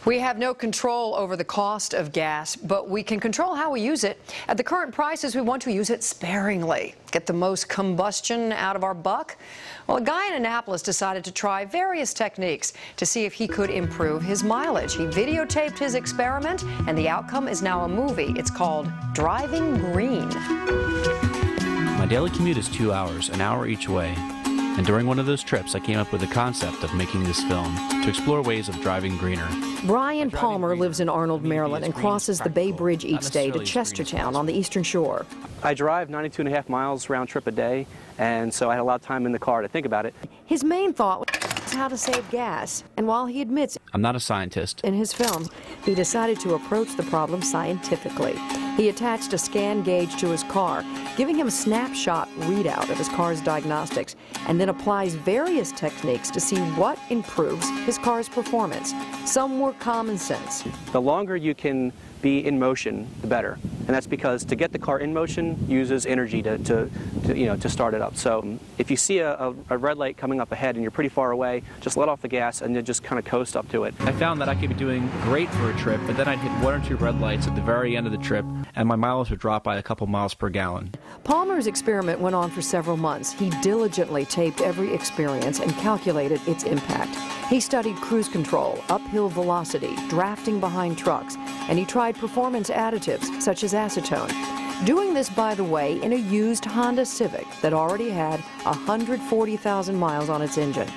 We have no control over the cost of gas, but we can control how we use it. At the current prices, we want to use it sparingly. Get the most combustion out of our buck? Well, a guy in Annapolis decided to try various techniques to see if he could improve his mileage. He videotaped his experiment, and the outcome is now a movie. It's called Driving Green. My daily commute is 2 hours, an hour each way. And during one of those trips, I came up with the concept of making this film to explore ways of driving greener. Brian Palmer lives in Arnold, Maryland, and crosses the Bay Bridge each day to Chestertown on the Eastern Shore. I drive 92.5 miles round trip a day, and so I had a lot of time in the car to think about it. His main thought was how to save gas, and while he admits I'm not a scientist. In his film, he decided to approach the problem scientifically. He attached a scan gauge to his car, giving him a snapshot readout of his car's diagnostics, and then applies various techniques to see what improves his car's performance. Some were common sense. The longer you can be in motion, the better. And that's because to get the car in motion uses energy to start it up. So if you see a red light coming up ahead and you're pretty far away, just let off the gas and then just kind of coast up to it. I found that I could be doing great for a trip, but then I'd hit 1 or 2 red lights at the very end of the trip, and my mileage would drop by a couple miles per gallon. Palmer's experiment went on for several months. He diligently taped every experience and calculated its impact. He studied cruise control, uphill velocity, drafting behind trucks, and he tried performance additives such as acetone. Doing this, by the way, in a used Honda Civic that already had 140,000 miles on its engine.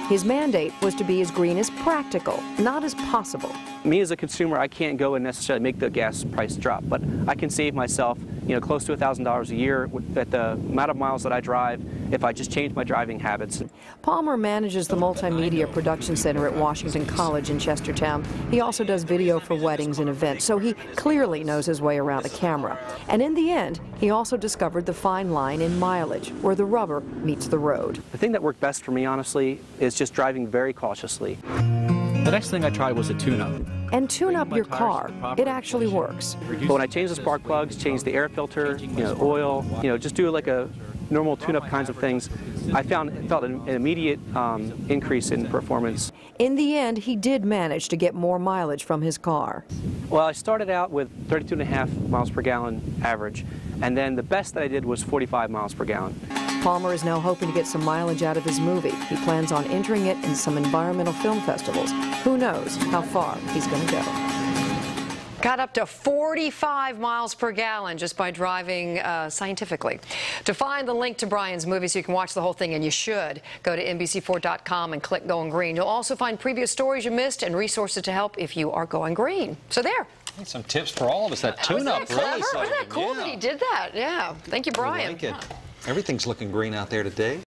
His mandate was to be as green as practical, not as possible. Me as a consumer, I can't go and necessarily make the gas price drop, but I can save myself, close to $1,000 a year at the amount of miles that I drive if I just change my driving habits. Palmer manages the Multimedia Production Center at Washington College in Chestertown. He also does video for weddings and events, so he clearly knows his way around a camera. And in the end, he also discovered the fine line in mileage, where the rubber meets the road. The thing that worked best for me, honestly, is just driving very cautiously. The next thing I tried was a tune-up. And tune up your car. It actually works. But when I change the spark plugs, change the air filter, oil, just do like a normal tune-up kinds of things, I felt an immediate increase in performance. In the end, he did manage to get more mileage from his car. Well, I started out with 32.5 miles per gallon average, and then the best that I did was 45 miles per gallon. Palmer is now hoping to get some mileage out of his movie. He plans on entering it in some environmental film festivals. Who knows how far he's going to go. Got up to 45 miles per gallon just by driving scientifically. To find the link to Brian's movie so you can watch the whole thing, and you should, go to NBC4.com and click Going Green. You'll also find previous stories you missed and resources to help if you are going green. So there. Some tips for all of us. That tune-up really. Wasn't that cool that he did that? Yeah. Thank you, Brian. I like it. Everything's looking green out there today.